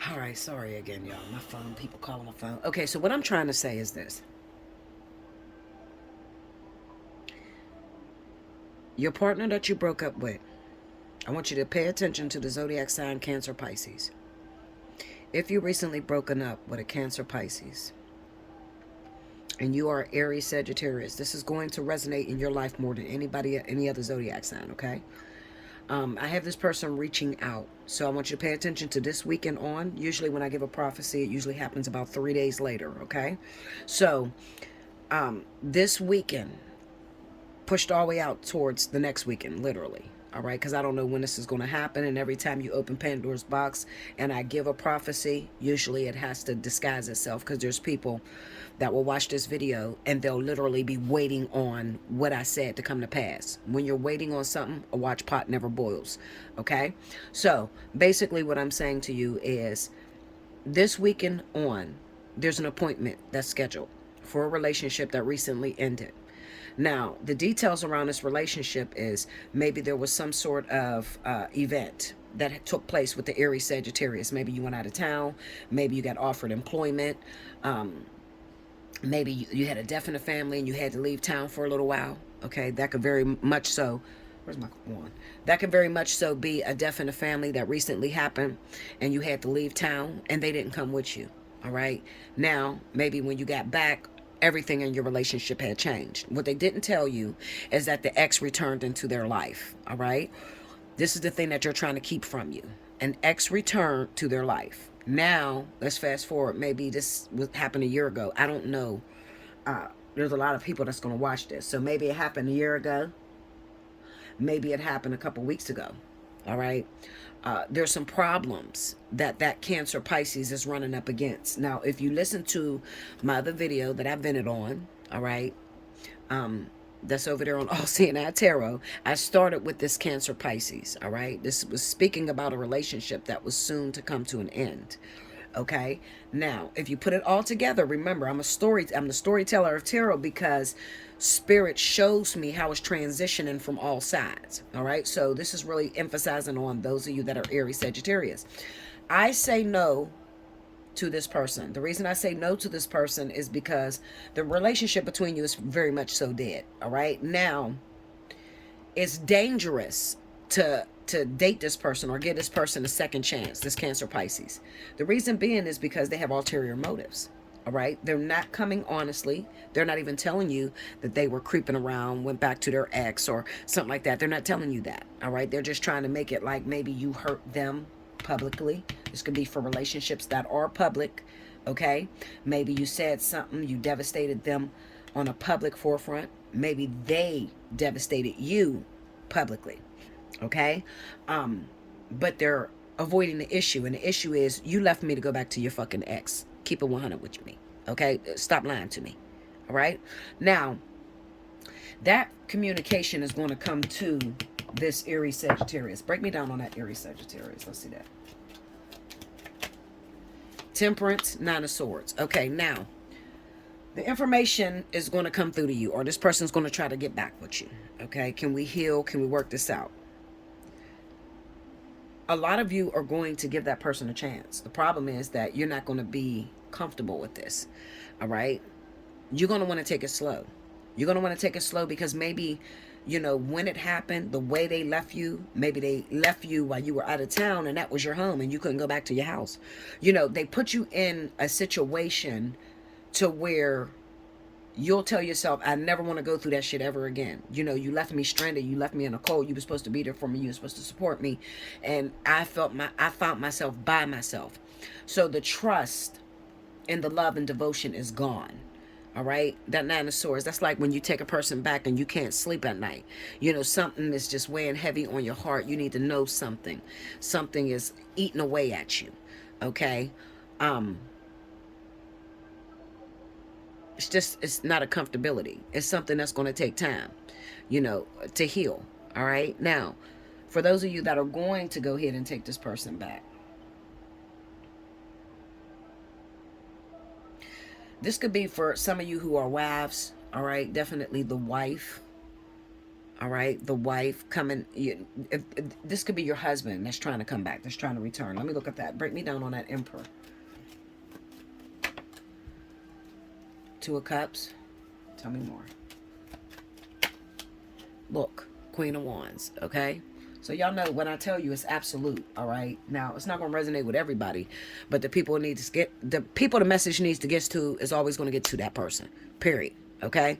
All right, sorry again, y'all. My phone, people calling my phone. Okay, so what I'm trying to say is this. Your partner that you broke up with, I want you to pay attention to the zodiac sign Cancer Pisces. If you recently broken up with a Cancer Pisces and you are Aries Sagittarius, this is going to resonate in your life more than anybody, any other zodiac sign, okay? I have this person reaching out. So I want you to pay attention to this weekend on. Usually when I give a prophecy, it usually happens about 3 days later, okay? So this weekend, pushed all the way out towards the next weekend, literally. All right, because I don't know when this is going to happen. And every time you open Pandora's box and I give a prophecy, usually it has to disguise itself because there's people that will watch this video and they'll literally be waiting on what I said to come to pass. When you're waiting on something, a watch pot never boils. Okay, so basically, what I'm saying to you is this weekend on, there's an appointment that's scheduled for a relationship that recently ended. Now, the details around this relationship is maybe there was some sort of event that took place with the Aries Sagittarius. Maybe you went out of town. Maybe you got offered employment. Maybe you had a death in the family and you had to leave town for a little while. Okay, that could very much so. Where's my one? That could very much so be a death in the family that recently happened and you had to leave town and they didn't come with you. All right. Now, maybe when you got back, everything in your relationship had changed. What they didn't tell you is that the ex returned into their life. All right. This is the thing that you're trying to keep from you. An ex returned to their life. Now, let's fast forward. Maybe this happened a year ago. I don't know. There's a lot of people that's going to watch this. So maybe it happened a year ago. Maybe it happened a couple weeks ago. All right. There's some problems that Cancer Pisces is running up against. Now, if you listen to my other video that I've vented on, all right, that's over there on Allseeingeyetarot, I started with this Cancer Pisces, all right? This was speaking about a relationship that was soon to come to an end. Okay. Now, if you put it all together, remember, I'm the storyteller of tarot because spirit shows me how it's transitioning from all sides. All right. So this is really emphasizing on those of you that are Aries Sagittarius. I say no to this person. The reason I say no to this person is because the relationship between you is very much so dead. All right. Now, it's dangerous to date this person or give this person a second chance, this Cancer Pisces. The reason being is because they have ulterior motives. All right. They're not coming honestly. They're not even telling you that they were creeping around, went back to their ex or something like that. They're not telling you that. All right. They're just trying to make it like maybe you hurt them publicly. This could be for relationships that are public. Okay. Maybe you said something, you devastated them on a public forefront. Maybe they devastated you publicly. Okay. But they're avoiding the issue, and the issue is you left me to go back to your fucking ex. Keep it 100 with me. Okay. Stop lying to me. All right. Now, that communication is going to come to this Aries Sagittarius. Break me down on that Aries Sagittarius. Let's see that. Temperance, Nine of Swords. Okay. Now, the information is going to come through to you, or this person's going to try to get back with you. Okay. Can we heal? Can we work this out? A lot of you are going to give that person a chance. The problem is that you're not going to be comfortable with this. All right. You're going to want to take it slow. You're going to want to take it slow because maybe, when it happened, the way they left you, maybe they left you while you were out of town and that was your home and you couldn't go back to your house. They put you in a situation to where you'll tell yourself, I never want to go through that shit ever again. You left me stranded. You left me in a cold. You were supposed to be there for me. You were supposed to support me. And I found myself by myself. So the trust and the love and devotion is gone. All right. That Nine of Swords, that's like when you take a person back and you can't sleep at night. Something is just weighing heavy on your heart. You need to know something. Something is eating away at you. Okay. It's not a comfortability. It's something that's going to take time, to heal. All right. Now, for those of you that are going to go ahead and take this person back, this could be for some of you who are wives. All right. Definitely the wife. All right, the wife coming. This could be your husband that's trying to come back, that's trying to return. Let me look at that. Break me down on that Emperor. Two of Cups. Tell me more. Look, Queen of Wands. Okay, so y'all know when I tell you it's absolute. All right, now it's not going to resonate with everybody, but the people need to get the message needs to get to is always going to get to that person. Period. Okay.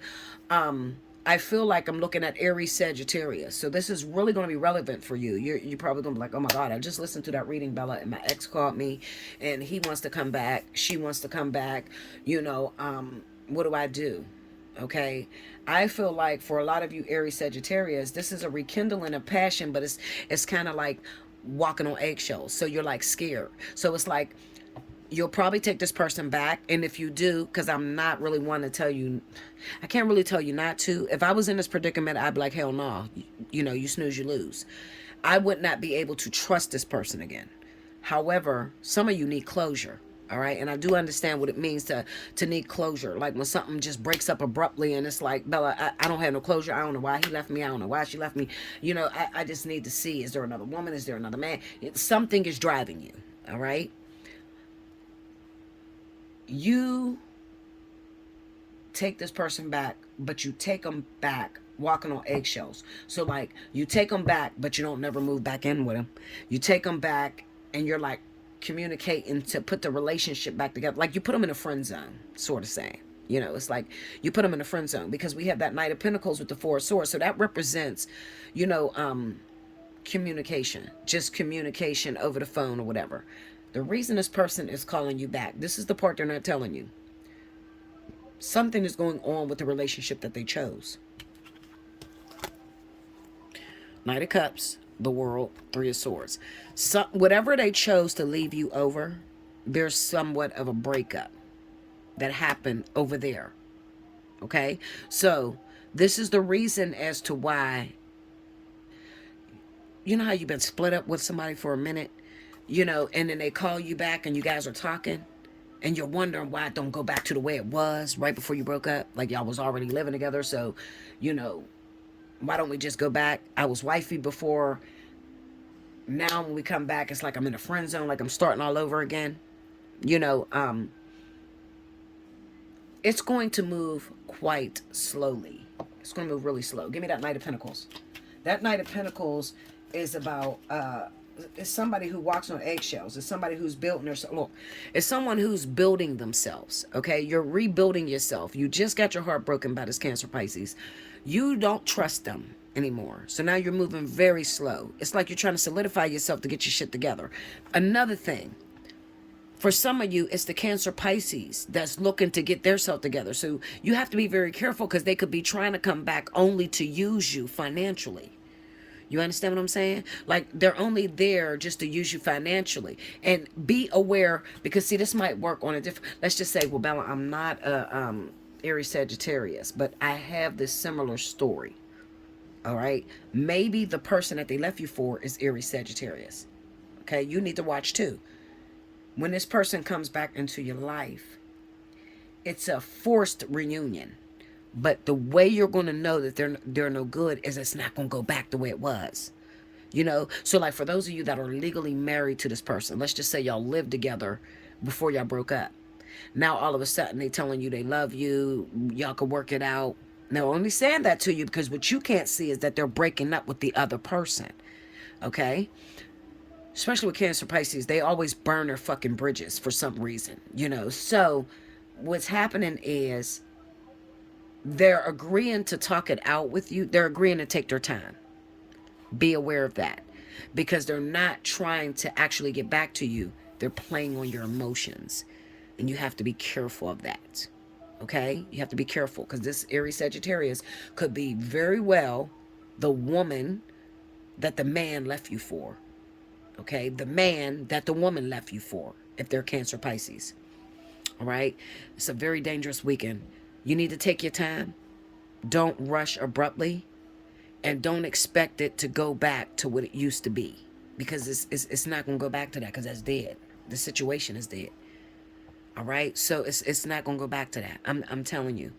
I feel like I'm looking at Aries Sagittarius. So this is really going to be relevant for you. You're probably going to be like, oh my God, I just listened to that reading, Bella, and my ex called me and he wants to come back. She wants to come back. What do I do? Okay. I feel like for a lot of you Aries Sagittarius, this is a rekindling of passion, but it's kind of like walking on eggshells. So you're like scared. So it's like, you'll probably take this person back. And if you do, because I'm not really one to tell you, I can't really tell you not to. If I was in this predicament, I'd be like, hell no. You snooze, you lose. I would not be able to trust this person again. However, some of you need closure. All right. And I do understand what it means to need closure. Like when something just breaks up abruptly and it's like, Bella, I don't have no closure. I don't know why he left me. I don't know why she left me. I just need to see, is there another woman? Is there another man? Something is driving you. All right. You take this person back, but you take them back walking on eggshells. So like you take them back, but you don't never move back in with them. You take them back and you're like communicating to put the relationship back together. Like you put them in a friend zone, sort of saying. It's like you put them in a friend zone because we have that Knight of Pentacles with the Four of Swords. So that represents, communication, just communication over the phone or whatever. The reason this person is calling you back, this is the part they're not telling you. Something is going on with the relationship that they chose. Knight of Cups, the World, Three of Swords. So, whatever they chose to leave you over, there's somewhat of a breakup that happened over there. Okay? So, this is the reason as to why, you know how you've been split up with somebody for a minute? And then they call you back and you guys are talking and you're wondering why it don't go back to the way it was right before you broke up. Like y'all was already living together. So, why don't we just go back? I was wifey before. Now when we come back, it's like I'm in a friend zone, like I'm starting all over again. It's going to move quite slowly. It's going to move really slow. Give me that Knight of Pentacles. That Knight of Pentacles is about, it's somebody who walks on eggshells. It's somebody who's building their, look, it's someone who's building themselves, okay? You're rebuilding yourself. You just got your heart broken by this Cancer Pisces. You don't trust them anymore. So now you're moving very slow. It's like you're trying to solidify yourself to get your shit together. Another thing, for some of you, it's the Cancer Pisces that's looking to get their self together. So you have to be very careful because they could be trying to come back only to use you financially. You understand what I'm saying? Like they're only there just to use you financially. And be aware, because see, this might work on a different, let's just say, well, Bella, I'm not a Aries Sagittarius, but I have this similar story. All right. Maybe the person that they left you for is Aries Sagittarius. Okay. You need to watch too. When this person comes back into your life, it's a forced reunion. But the way you're going to know that they're no good is it's not going to go back the way it was. So like for those of you that are legally married to this person, let's just say y'all lived together before y'all broke up. Now all of a sudden they telling you they love you, y'all can work it out. Now only saying that to you because what you can't see is that they're breaking up with the other person. Okay? Especially with Cancer Pisces, they always burn their fucking bridges for some reason. So what's happening is they're agreeing to talk it out with you. They're agreeing to take their time. Be aware of that. Because they're not trying to actually get back to you. They're playing on your emotions. And you have to be careful of that. Okay? You have to be careful. Because this Aries Sagittarius could be very well the woman that the man left you for. Okay? The man that the woman left you for. If they're Cancer Pisces. All right? It's a very dangerous weekend. You need to take your time. Don't rush abruptly. And don't expect it to go back to what it used to be. Because it's not going to go back to that because that's dead. The situation is dead. All right? So it's not going to go back to that. I'm telling you.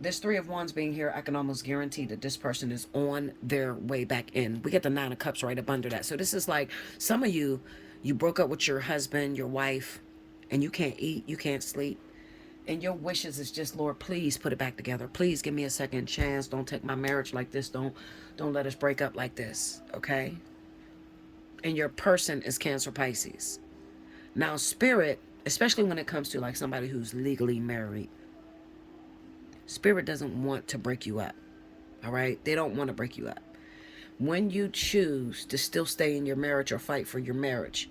this Three of Wands being here, I can almost guarantee that this person is on their way back in. We get the Nine of Cups right up under that. So this is like, some of you, you broke up with your husband, your wife, and you can't eat, you can't sleep. And your wishes is just, Lord, please put it back together. Please give me a second chance. Don't take my marriage like this. Don't let us break up like this, okay? And your person is Cancer, Pisces. Now, Spirit, especially when it comes to like somebody who's legally married, Spirit doesn't want to break you up, all right? They don't want to break you up. When you choose to still stay in your marriage or fight for your marriage,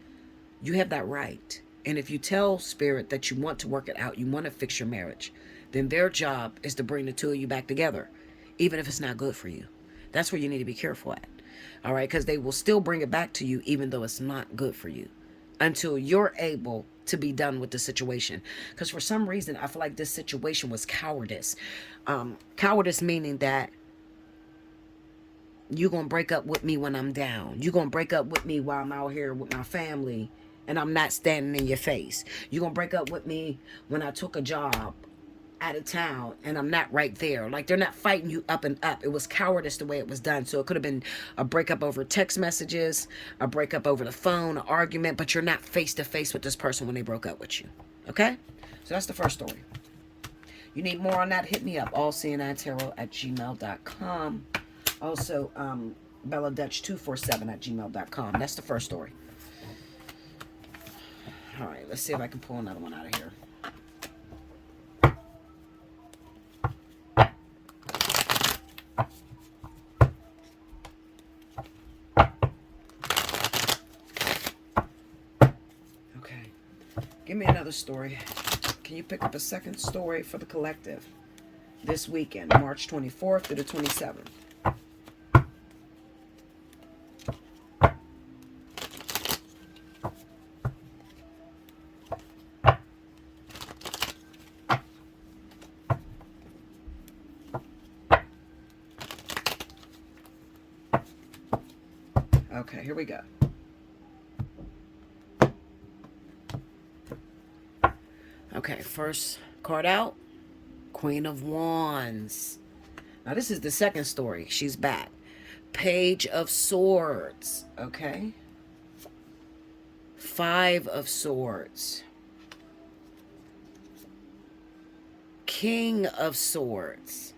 you have that right. And if you tell Spirit that you want to work it out, you want to fix your marriage, then their job is to bring the two of you back together, even if it's not good for you. That's where you need to be careful at, all right? Because they will still bring it back to you even though it's not good for you, until you're able to be done with the situation. Because for some reason, I feel like this situation was cowardice. Cowardice meaning that you're going to break up with me when I'm down. You're going to break up with me while I'm out here with my family and I'm not standing in your face. You're going to break up with me when I took a job out of town and I'm not right there. Like, they're not fighting you up and up. It was cowardice the way it was done. So it could have been a breakup over text messages, a breakup over the phone, an argument, but you're not face to face with this person when they broke up with you. Okay? So that's the first story. You need more on that, hit me up, allseeingeyetarot@gmail.com. Also, BellaDutch247@gmail.com. That's the first story. All right, let's see if I can pull another one out of here. Give me another story. Can you pick up a second story for the collective this weekend, March 24th through the 27th? Okay, here we go. Okay, first card out, Queen of Wands. Now, this is the second story. She's back. Page of Swords, okay? Five of Swords. King of Swords.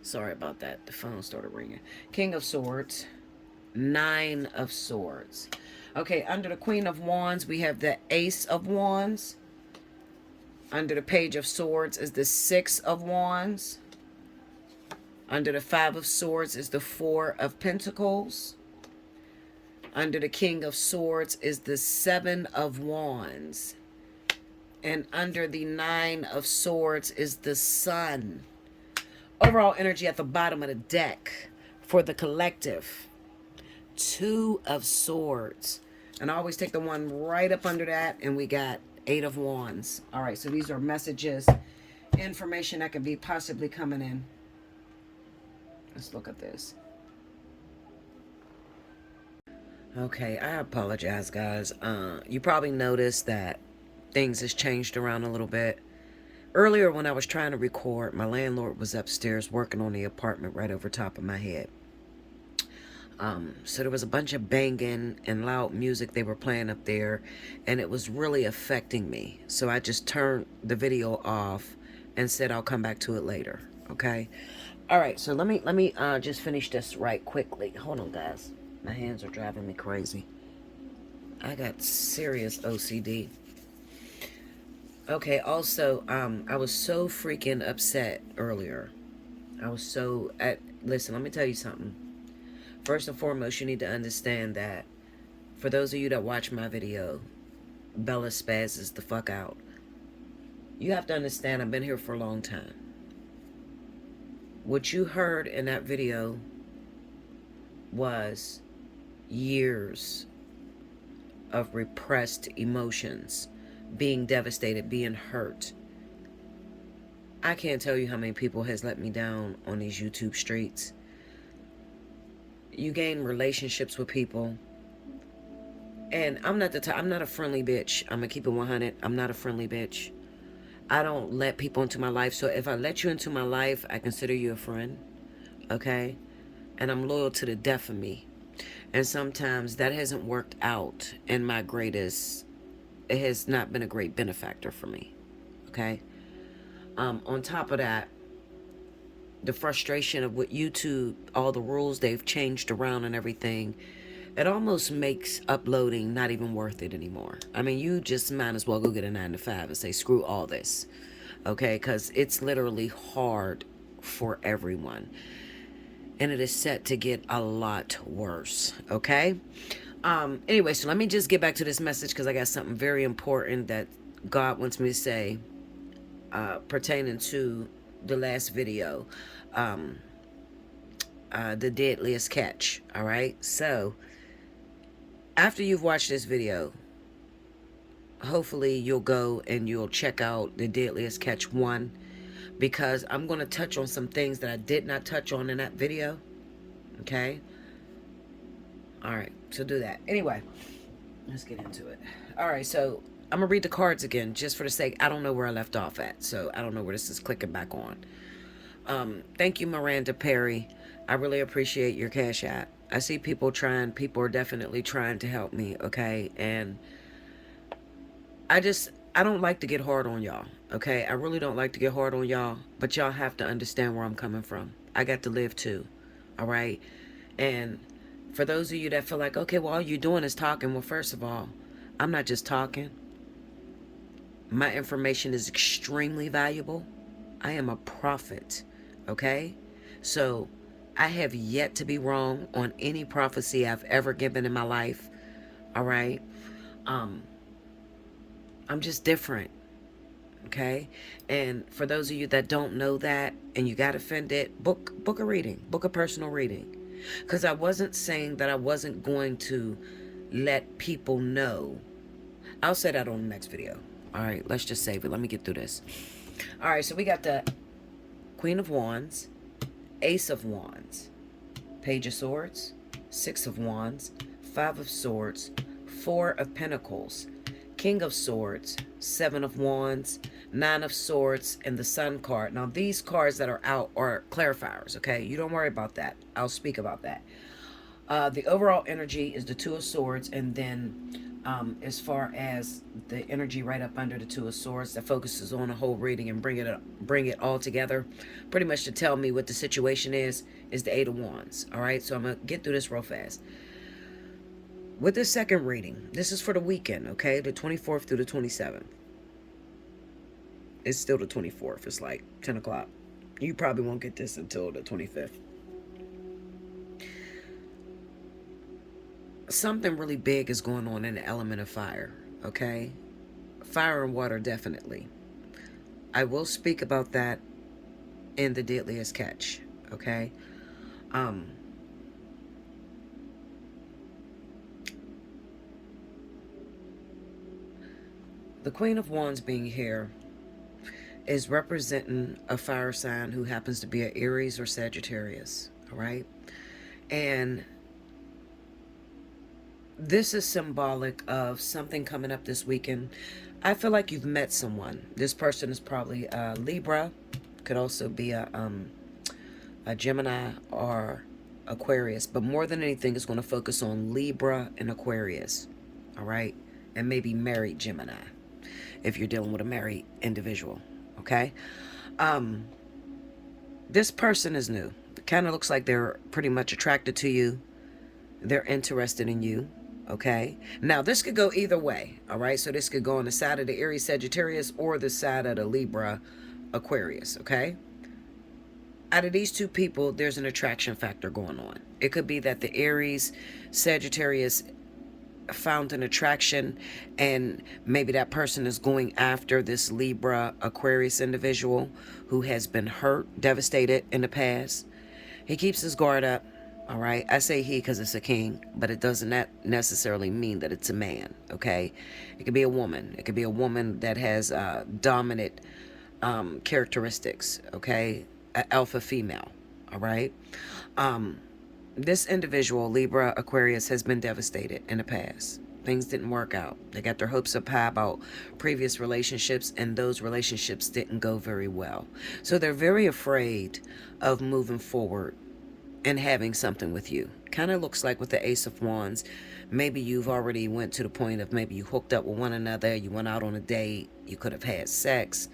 Sorry about that. The phone started ringing. King of Swords. Nine of Swords. Okay, under the Queen of Wands, we have the Ace of Wands. Under the Page of Swords is the Six of Wands. Under the Five of Swords is the Four of Pentacles. Under the King of Swords is the Seven of Wands. And under the Nine of Swords is the Sun. Overall energy at the bottom of the deck for the collective. Two of Swords. And I always take the one right up under that, and we got Eight of Wands. All right, so these are messages, information that could be possibly coming in. Let's look at this. Okay, I apologize, guys. You probably noticed that things has changed around a little bit. Earlier when I was trying to record, my landlord was upstairs working on the apartment right over top of my head. So there was a bunch of banging and loud music they were playing up there, and it was really affecting me. So I just turned the video off and said I'll come back to it later. Okay. All right. So let me just finish this right quickly. Hold on, guys. My hands are driving me crazy. I got serious OCD. Okay. Also, I was so freaking upset earlier. I was so listen, let me tell you something. First and foremost, you need to understand that for those of you that watch my video, Bella spazzes the fuck out. You have to understand, I've been here for a long time. What you heard in that video was years of repressed emotions, being devastated, being hurt. I can't tell you how many people has let me down on these YouTube streets. You gain relationships with people And I'm not I'm not a friendly bitch. I'm gonna keep it 100. I'm not a friendly bitch. I don't let people into my life. So if I let you into my life, I consider you a friend. Okay? And I'm loyal to the death of me. And sometimes that hasn't worked out in my greatest, it has not been a great benefactor for me. Okay? On top of that, the frustration of what YouTube, all the rules they've changed around and everything, it almost makes uploading not even worth it anymore. I mean, you just might as well go get a 9 to 5 and say, screw all this. Okay? Because it's literally hard for everyone. And it is set to get a lot worse. Okay? Anyway, so let me just get back to this message because I got something very important that God wants me to say pertaining to the last video, the deadliest catch. All right, so after you've watched this video, hopefully you'll go and you'll check out the deadliest catch 1, because I'm going to touch on some things that I did not touch on in that video. Okay, all right, so do that. Anyway, let's get into it. All right, so I'm gonna read the cards again just for the sake. I don't know where I left off at, so I don't know where this is clicking back on. Thank you, Miranda Perry. I really appreciate your cash app. I see people trying. People are definitely trying to help me. Okay, and I don't like to get hard on y'all. Okay, I really don't like to get hard on y'all, but y'all have to understand where I'm coming from. I got to live too. All right, and for those of you that feel like, okay, well, all you're doing is talking. Well, first of all, I'm not just talking. My information is extremely valuable. I am a prophet, okay? So I have yet to be wrong on any prophecy I've ever given in my life, all right? I'm just different, okay? And for those of you that don't know that and you got offended, book a reading, book a personal reading. Because I wasn't saying that I wasn't going to let people know. I'll say that on the next video. All right, let's just save it. Let me get through this. All right, so we got the Queen of Wands, Ace of Wands, Page of Swords, 6 of Wands, 5 of Swords, 4 of Pentacles, King of Swords, 7 of Wands, 9 of Swords, and the Sun card. Now, these cards that are out are clarifiers, okay? You don't worry about that. I'll speak about that. The overall energy is the 2 of Swords, and then as far as the energy right up under the 2 of Swords that focuses on a whole reading and bring it all together, pretty much to tell me what the situation is the 8 of Wands. All right, so I'm gonna get through this real fast. With this second reading, this is for the weekend, okay, the 24th through the 27th. It's still the 24th. It's like 10 o'clock. You probably won't get this until the 25th. Something really big is going on in the element of fire, okay? Fire and water, definitely. I will speak about that in the deadliest catch, okay? The Queen of Wands being here is representing a fire sign who happens to be an Aries or Sagittarius, all right? And this is symbolic of something coming up this weekend. I feel like you've met someone. This person is probably a Libra, could also be a Gemini or Aquarius, but more than anything, it's going to focus on Libra and Aquarius, all right? And maybe married Gemini, if you're dealing with a married individual, okay? This person is new. It kind of looks like they're pretty much attracted to you. They're interested in you, okay? Now, this could go either way, all right? So this could go on the side of the Aries Sagittarius or the side of the Libra Aquarius, okay? Out of these two people, there's an attraction factor going on. It could be that the Aries Sagittarius found an attraction and maybe that person is going after this Libra Aquarius individual who has been hurt, devastated in the past. He keeps his guard up, all right? I say he because it's a king, but it doesn't necessarily mean that it's a man, okay? It could be a woman. It could be a woman that has dominant characteristics, okay? An alpha female, all right? This individual, Libra Aquarius, has been devastated in the past, Things didn't work out. They got their hopes up high about previous relationships, and those relationships didn't go very well. So they're very afraid of moving forward and having something with you. Kind of looks like with the Ace of Wands, maybe you've already went to the point of maybe you hooked up with one another, you went out on a date, you could have had sex.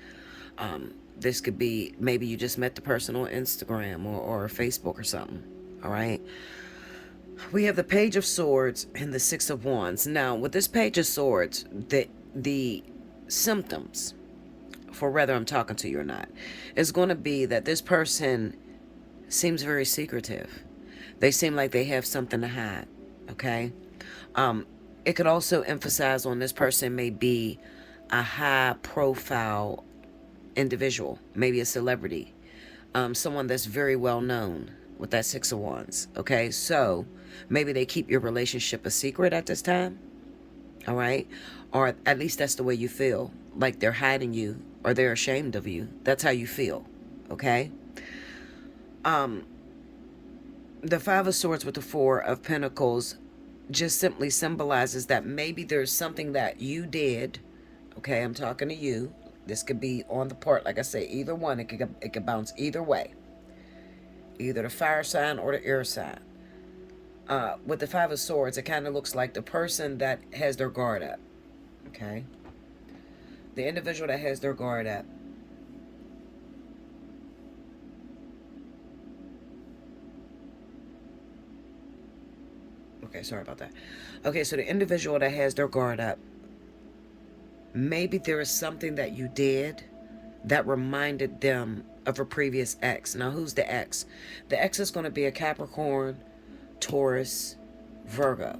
This could be maybe you just met the person on Instagram or Facebook or something. All right. We have the Page of Swords and the Six of Wands. Now, with this Page of Swords, the symptoms, for whether I'm talking to you or not, is going to be that this person seems very secretive. They seem like they have something to hide. Okay. It could also emphasize on this person may be a high profile individual, maybe a celebrity, someone that's very well known with that Six of Wands. Okay, so maybe they keep your relationship a secret at this time. All right, or at least that's the way you feel, like they're hiding you or they're ashamed of you. That's how you feel. Okay. The Five of Swords with the Four of Pentacles just simply symbolizes that maybe there's something that you did. Okay, I'm talking to you. This could be on the part, like I say, either one. It could bounce either way, either the fire sign or the air sign. With the Five of Swords, it kind of looks like the person that has their guard up. Okay, the individual that has their guard up. Okay, sorry about that. Okay, so the individual that has their guard up, maybe there is something that you did that reminded them of a previous ex. Now, who's the ex? The ex is going to be a Capricorn, Taurus, Virgo.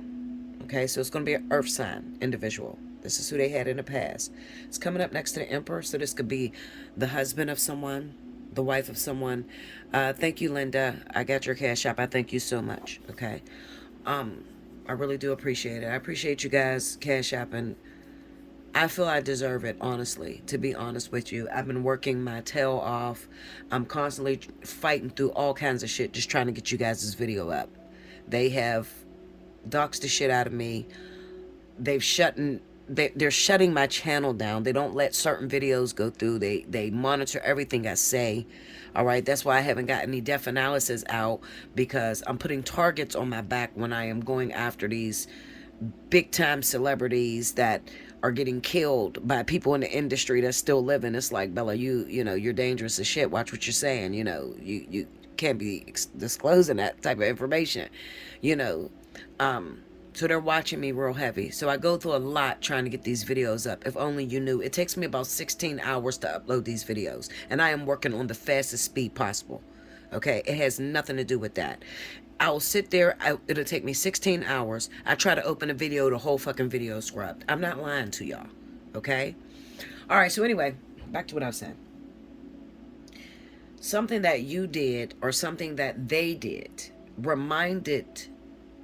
Okay, so it's going to be an earth sign individual. This is who they had in the past. It's coming up next to the Emperor, so this could be the husband of someone, the wife of someone. Thank you, Linda. I got your Cash App. I thank you so much. Okay. I really do appreciate it. I appreciate you guys Cash App, and I feel I deserve it, honestly, to be honest with you. I've been working my tail off. I'm constantly fighting through all kinds of shit just trying to get you guys' video up. They have doxed the shit out of me. They're shutting my channel down. They don't let certain videos go through. They monitor everything I say. All right, that's why I haven't got any death analysis out, because I'm putting targets on my back when I am going after these big time celebrities that are getting killed by people in the industry that's still living. It's like, Bella, you know, you're dangerous as shit. Watch what you're saying. You know, you can't be disclosing that type of information, you know. So they're watching me real heavy. So I go through a lot trying to get these videos up. If only you knew. It takes me about 16 hours to upload these videos. And I am working on the fastest speed possible. Okay? It has nothing to do with that. I'll sit there. It'll take me 16 hours. I try to open a video, the whole fucking video is scrubbed. I'm not lying to y'all. Okay? Alright, so anyway, back to what I was saying. Something that you did or something that they did reminded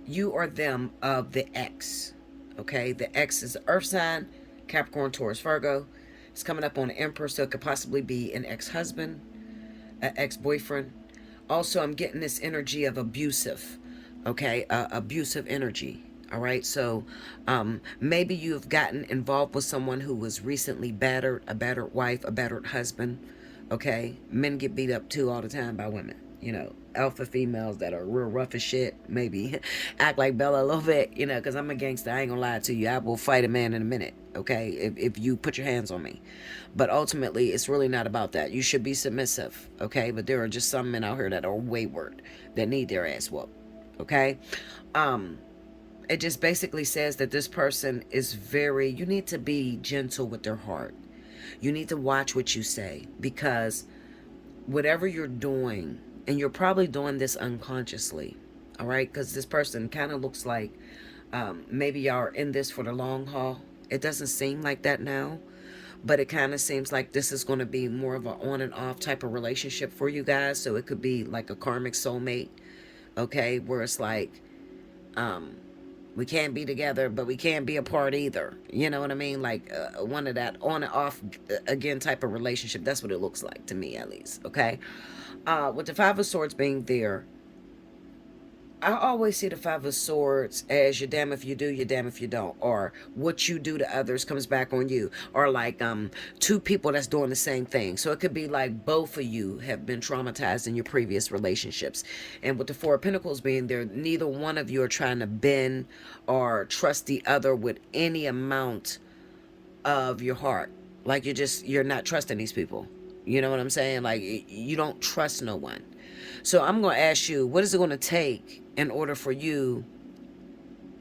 you or them of the ex. Okay, the ex is earth sign, Capricorn, Taurus, Virgo. It's coming up on the Emperor, so it could possibly be an ex-husband, an ex-boyfriend. Also, I'm getting this energy of abusive. Okay, abusive energy. All right, so maybe you've gotten involved with someone who was recently battered, a battered wife, a battered husband. Okay, men get beat up too all the time by women. You know, alpha females that are real rough as shit, maybe act like Bella a little bit, you know, because I'm a gangster. I ain't gonna lie to you. I will fight a man in a minute, okay, if you put your hands on me. But ultimately, it's really not about that. You should be submissive, okay? But there are just some men out here that are wayward, that need their ass whooped, okay? It just basically says that this person is very, you need to be gentle with their heart. You need to watch what you say, because whatever you're doing, and you're probably doing this unconsciously, all right? Because this person kind of looks like maybe y'all are in this for the long haul. It doesn't seem like that now, but it kind of seems like this is going to be more of an on and off type of relationship for you guys. So it could be like a karmic soulmate, okay? Where it's like, we can't be together, but we can't be apart either. You know what I mean? Like one of that on and off again type of relationship. That's what it looks like to me, at least, okay? With the Five of Swords being there, I always see the Five of Swords as you're damn if you do, you're damn if you don't, or what you do to others comes back on you, or like two people that's doing the same thing. So it could be like both of you have been traumatized in your previous relationships, and with the Four of Pentacles being there, neither one of you are trying to bend or trust the other with any amount of your heart. Like you're not trusting these people. You know what I'm saying? Like you don't trust no one. So I'm going to ask you, what is it going to take in order for you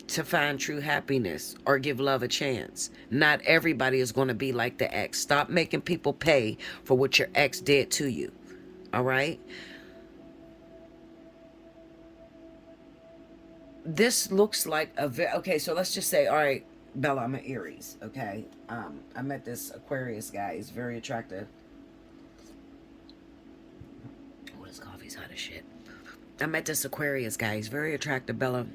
to find true happiness or give love a chance? Not everybody is going to be like the ex. Stop making people pay for what your ex did to you. All right? This looks like okay, so let's just say, all right, Bella, I'm an Aries, okay? I met this Aquarius guy. He's very attractive. Oh, this coffee's hot as shit. I met this Aquarius guy. He's very attractive, Bella.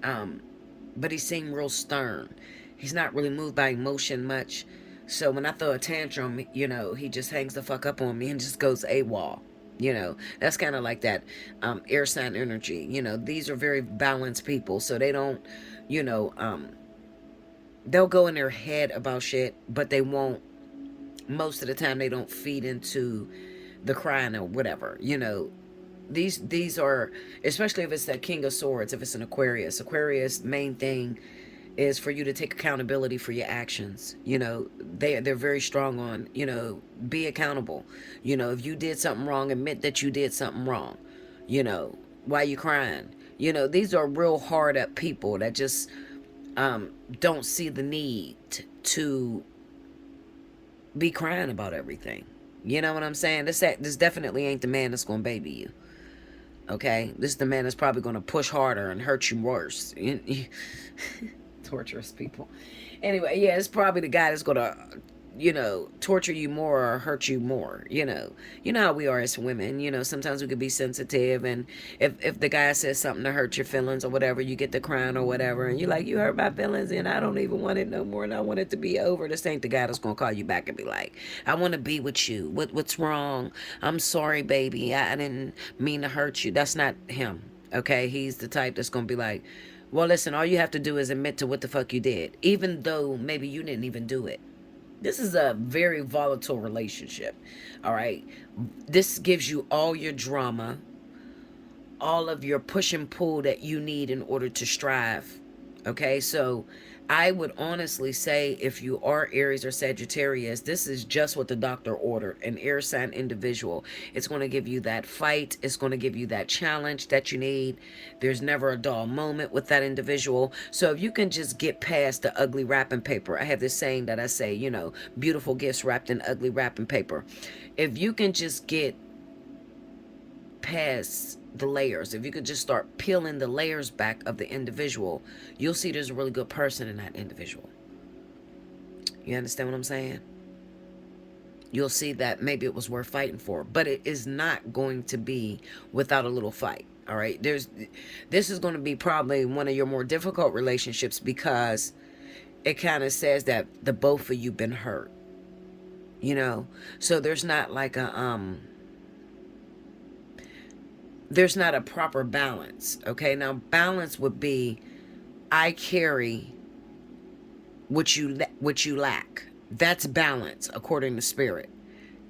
But he seemed real stern. He's not really moved by emotion much. So when I throw a tantrum, he just hangs the fuck up on me and just goes AWOL. That's kind of like that air sign energy. These are very balanced people. So they don't, they'll go in their head about shit, but they won't, most of the time they don't feed into the crying or whatever. These are, especially if it's that King of Swords, if it's an Aquarius main thing is for you to take accountability for your actions. They're very strong on, be accountable. If you did something wrong, admit that you did something wrong. Why you crying? These are real hard up people that just don't see the need to be crying about everything. You know what I'm saying? This definitely ain't the man that's gonna baby you. Okay, this is the man that's probably going to push harder and hurt you worse. Torturous people. Anyway, yeah, it's probably the guy that's going to, torture you more or hurt you more. You know how we are as women. Sometimes we could be sensitive, and if the guy says something to hurt your feelings or whatever, you get the crying or whatever, and you're like, you hurt my feelings, and I don't even want it no more, and I want it to be over. This ain't the guy that's gonna call you back and be like, I want to be with you. What's wrong? I'm sorry, baby. I didn't mean to hurt you. That's not him. Okay, he's the type that's gonna be like, well, listen, all you have to do is admit to what the fuck you did, even though maybe you didn't even do it. This is a very volatile relationship. All right. This gives you all your drama, all of your push and pull that you need in order to strive. Okay. So I would honestly say, if you are Aries or Sagittarius, this is just what the doctor ordered. An air sign individual. It's going to give you that fight. It's going to give you that challenge that you need. There's never a dull moment with that individual. So if you can just get past the ugly wrapping paper. I have this saying that I say, beautiful gifts wrapped in ugly wrapping paper. If you can just get past the layers, if you could just start peeling the layers back of the individual, you'll see there's a really good person in that individual. You understand what I'm saying? You'll see that maybe it was worth fighting for, but it is not going to be without a little fight. All right. This is going to be probably one of your more difficult relationships, because it kind of says that the both of you been hurt, so there's not like there's not a proper balance. Okay. Now balance would be, I carry what you lack. That's balance according to spirit.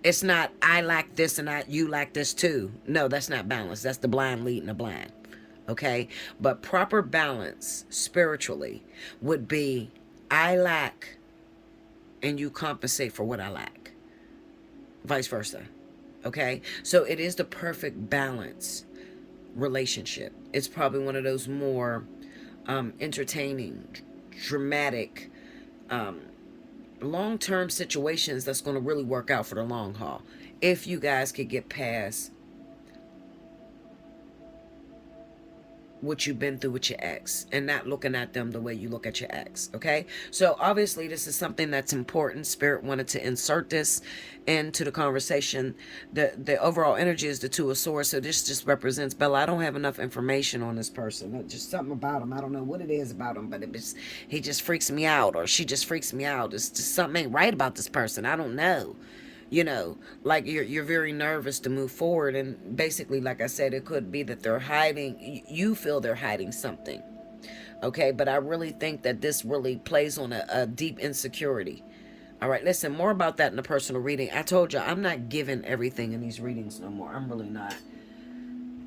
It's not, I lack this and you lack this too. No, that's not balance. That's the blind leading the blind. Okay. But proper balance spiritually would be, I lack and you compensate for what I lack. Vice versa. Okay. So it is the perfect balance relationship. It's probably one of those more entertaining, dramatic, long-term situations that's going to really work out for the long haul, if you guys could get past what you've been through with your ex and not looking at them the way you look at your ex. Okay, so obviously this is something that's important. Spirit wanted to insert this into the conversation. The overall energy is the Two of Swords, so this just represents, Bella, I don't have enough information on this person. Just something about him. I don't know what it is about him, but he just freaks me out, or she just freaks me out. It's just something ain't right about this person. I don't know. You know, like you're very nervous to move forward, and basically, like I said, it could be that they're hiding, you feel they're hiding something. Okay, but I really think that this really plays on a deep insecurity. All right, listen, more about that in the personal reading. I told you I'm not giving everything in these readings no more. I'm really not.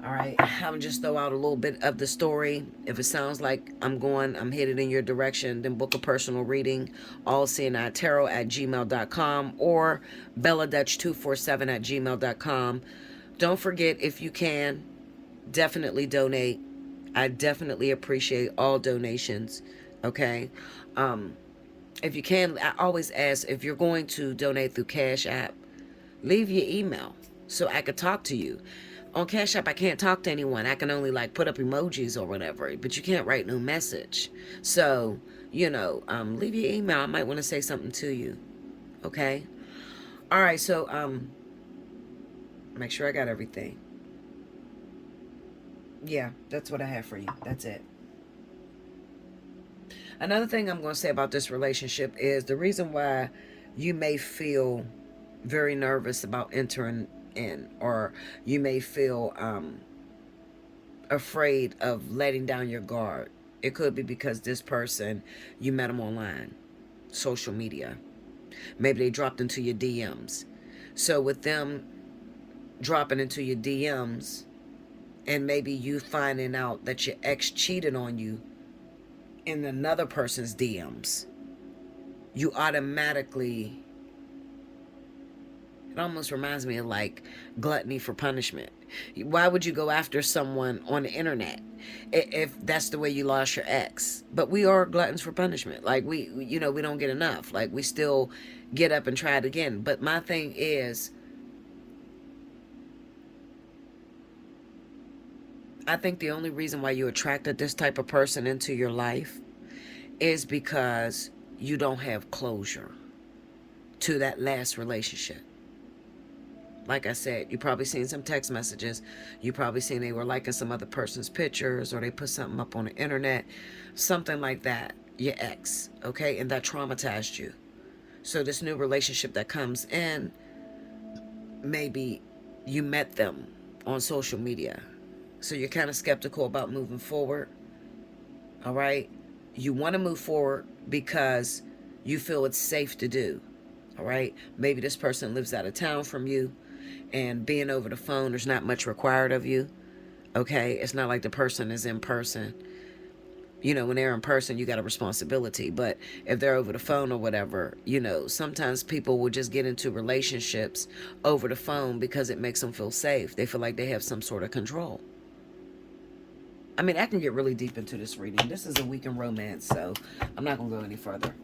All right, I'm just throw out a little bit of the story. If it sounds like I'm headed in your direction, then book a personal reading. Allseeingeyetarot@gmail.com or belladutch247@gmail.com. Don't forget, if you can, definitely donate. I definitely appreciate all donations. Okay. If you can, I always ask, if you're going to donate through Cash App, leave your email so I could talk to you. On Cash App, I can't talk to anyone. I can only like put up emojis or whatever, but you can't write no message. So, leave your email. I might want to say something to you. Okay. All right. So, make sure I got everything. Yeah, that's what I have for you. That's it. Another thing I'm going to say about this relationship is the reason why you may feel very nervous about entering in, or you may feel afraid of letting down your guard. It could be because this person, you met them online, social media. Maybe they dropped into your DMs. So with them dropping into your DMs, and maybe you finding out that your ex cheated on you in another person's DMs, you automatically, it almost reminds me of like gluttony for punishment. Why would you go after someone on the internet if that's the way you lost your ex? But we are gluttons for punishment. Like we don't get enough. Like we still get up and try it again. But my thing is, I think the only reason why you attracted this type of person into your life is because you don't have closure to that last relationship. Like I said, you probably seen some text messages. You probably seen they were liking some other person's pictures, or they put something up on the internet, something like that. Your ex, okay, and that traumatized you. So this new relationship that comes in, maybe you met them on social media. So you're kind of skeptical about moving forward. All right. You want to move forward because you feel it's safe to do. All right. Maybe this person lives out of town from you, and being over the phone, there's not much required of you. Okay. It's not like the person is in person. When they're in person, you got a responsibility. But if they're over the phone or whatever, sometimes people will just get into relationships over the phone because it makes them feel safe. They feel like they have some sort of control. I mean, I can get really deep into this reading. This is a week in romance, so I'm not going to go any further.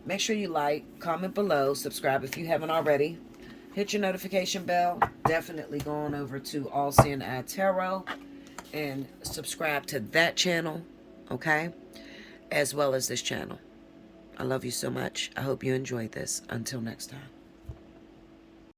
Make sure you like, comment below, subscribe if you haven't already. Hit your notification bell. Definitely go on over to Allseeingeyetarot and subscribe to that channel, okay? As well as this channel. I love you so much. I hope you enjoyed this. Until next time.